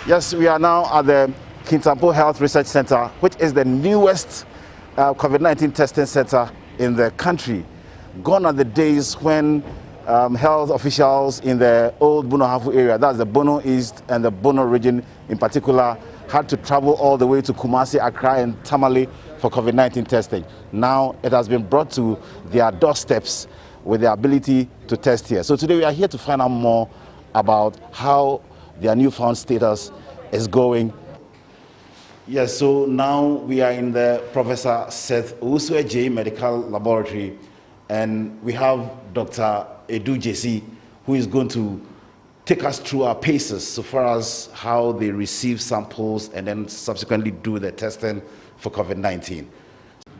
Yes, we are now at the Kintampo Health Research Center, which is the newest COVID-19 testing center in the country. Gone are the days when health officials in the old Bono Hafu area, that's the Bono East and the Bono region in particular, had to travel all the way to Kumasi, Accra and Tamale for COVID-19 testing. Now it has been brought to their doorsteps with the ability to test here. So today we are here to find out more about how their newfound status is going. Yes, so now we are in the Professor Seth Owusu J Medical Laboratory, and we have Dr. Edu JC, who is going to take us through our paces so far as how they receive samples and then subsequently do the testing for COVID-19.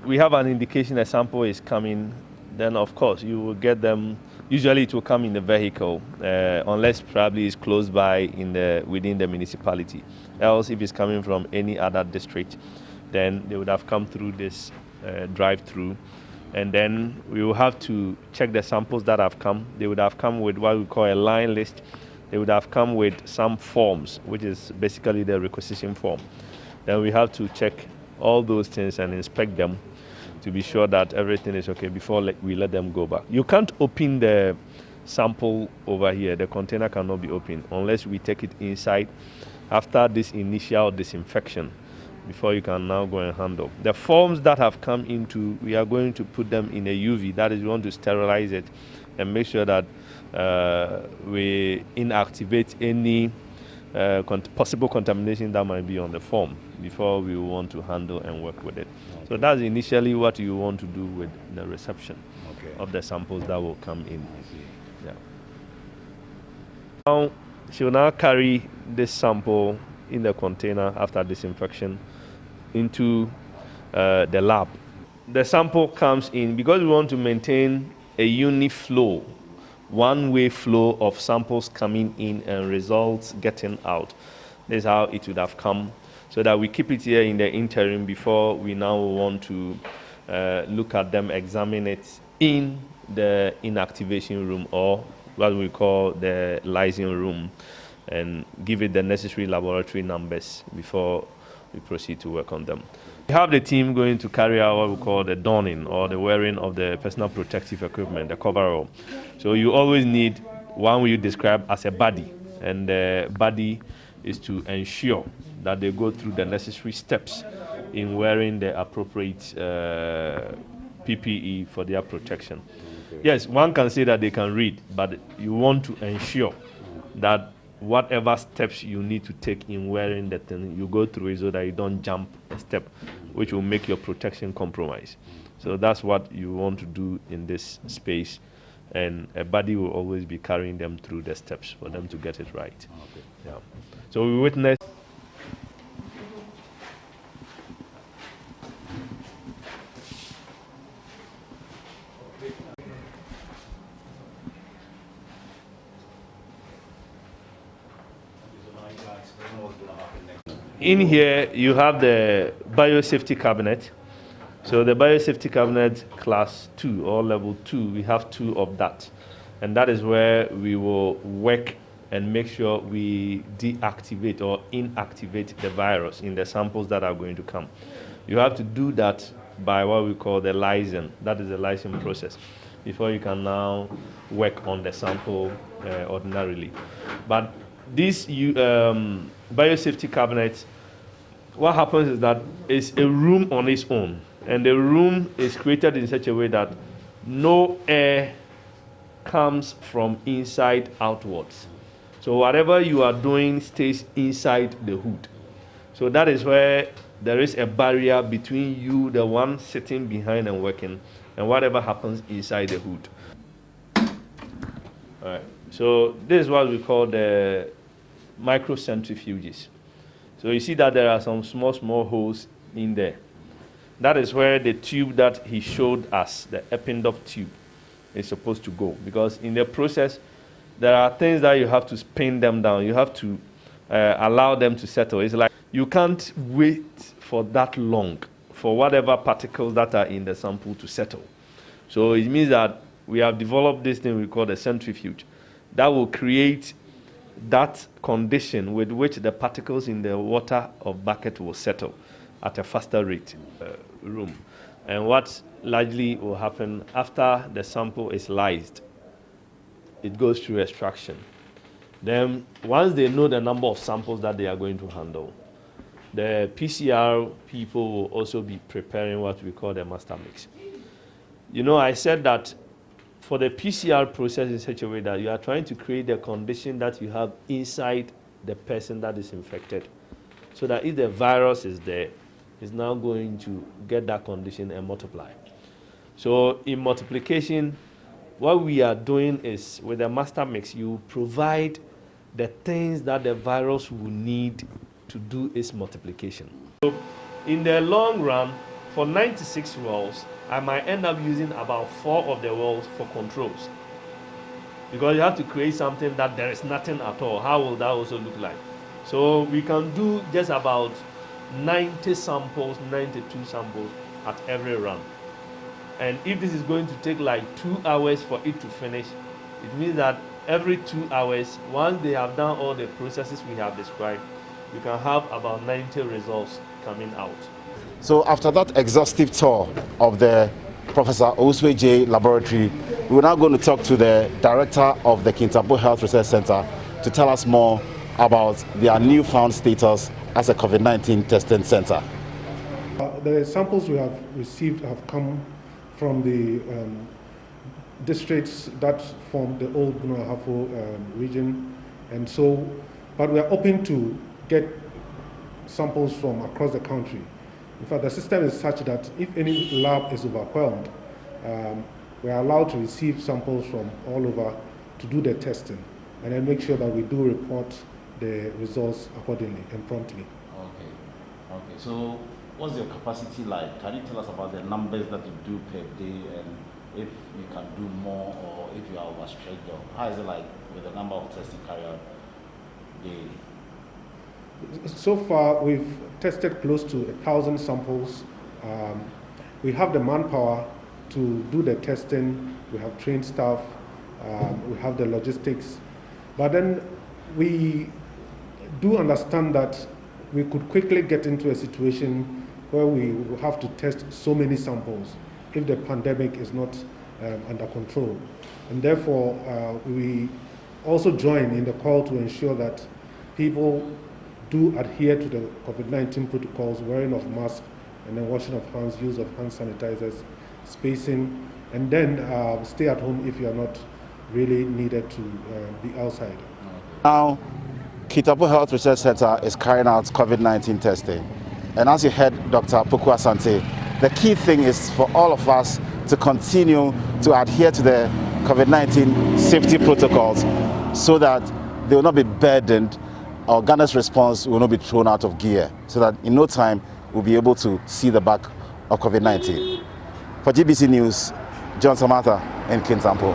We have an indication a sample is coming, then of course you will get them. Usually it will come in the vehicle, unless probably it's close by within the municipality. Else, if it's coming from any other district, then they would have come through this drive-through. And then we will have to check the samples that have come. They would have come with what we call a line list. They would have come with some forms, which is basically the requisition form. Then we have to check all those things and inspect them to be sure that everything is okay before we let them go back. You can't open the sample over here. The container cannot be opened unless we take it inside after this initial disinfection before you can now go and handle. The forms that have come into, we are going to put them in a UV. That is, we want to sterilize it and make sure that we inactivate any possible contamination that might be on the form before we want to handle and work with it. Okay. So that's initially what you want to do with the reception of the samples that will come in. Yeah. Now, she will now carry this sample in the container after disinfection into the lab. The sample comes in because we want to maintain a uniflow, one-way flow of samples coming in and results getting out. This is how it would have come, so that we keep it here in the interim before we now want to look at them, examine it in the inactivation room, or what we call the lysing room, and give it the necessary laboratory numbers before we proceed to work on them. We have the team going to carry out what we call the donning, or the wearing of the personal protective equipment, the coverall. So you always need one we describe as a buddy, and the buddy is to ensure that they go through the necessary steps in wearing the appropriate PPE for their protection. Okay. Yes, one can say that they can read, but you want to ensure that whatever steps you need to take in wearing the thing, you go through it so that you don't jump a step, which will make your protection compromise. So that's what you want to do in this space, and a buddy will always be carrying them through the steps for them to get it right. Okay. Yeah. So we witness. In here, you have the biosafety cabinet. So the biosafety cabinet class 2 or level 2, we have 2 of that. And that is where we will work and make sure we deactivate or inactivate the virus in the samples that are going to come. You have to do that by what we call the lysing. That is the lysing process before you can now work on the sample ordinarily. But this biosafety cabinet, what happens is that it's a room on its own, and the room is created in such a way that no air comes from inside outwards. So whatever you are doing stays inside the hood. So that is where there is a barrier between you, the one sitting behind and working, and whatever happens inside the hood. All right. So this is what we call the microcentrifuges. So you see that there are some small holes in there. That is where the tube that he showed us, the Epinduct tube, is supposed to go. Because in the process, there are things that you have to spin them down. You have to allow them to settle. It's like you can't wait for that long for whatever particles that are in the sample to settle. So it means that we have developed this thing we call the centrifuge that will create that condition with which the particles in the water of bucket will settle at a faster rate room. And what largely will happen after the sample is lysed, it goes through extraction. Then once they know the number of samples that they are going to handle, the PCR people will also be preparing what we call the master mix. You know, I said that for the PCR process in such a way that you are trying to create the condition that you have inside the person that is infected, so that if the virus is there, it's now going to get that condition and multiply. So in multiplication, what we are doing is with the master mix, you provide the things that the virus will need to do its multiplication. So in the long run, for 96 wells, I might end up using about 4 of the wells for controls. Because you have to create something that there is nothing at all. How will that also look like? So we can do just about 90 samples, 92 samples at every run. And if this is going to take like 2 hours for it to finish, it means that every 2 hours, once they have done all the processes we have described, you can have about 90 results coming out. So after that exhaustive tour of the Professor Oswe J. Laboratory, we're now going to talk to the director of the Kintampo Health Research Center to tell us more about their newfound status as a COVID-19 testing center. The samples we have received have come from the districts that form the old Bunahafo region, and so, but we are open to get samples from across the country. In fact, the system is such that if any lab is overwhelmed, we are allowed to receive samples from all over to do the testing, and then make sure that we do report the results accordingly and promptly. Okay. So what's your capacity like? Can you tell us about the numbers that you do per day, and if you can do more or if you are overstretched? How is it like with the number of testing carried out daily? So far, we've tested close to 1,000 samples. We have the manpower to do the testing. We have trained staff. We have the logistics. But then we do understand that we could quickly get into a situation where we will have to test so many samples if the pandemic is not under control. And therefore, we also join in the call to ensure that people do adhere to the COVID-19 protocols, wearing of masks, and then washing of hands, use of hand sanitizers, spacing, and then stay at home if you are not really needed to be outside. Now, Kintampo Health Research Center is carrying out COVID-19 testing. And as you heard Dr. Poku Asante, the key thing is for all of us to continue to adhere to the COVID-19 safety protocols so that they will not be burdened, or Ghana's response will not be thrown out of gear, so that in no time we'll be able to see the back of COVID-19. For GBC News, John Samantha in Kintampo.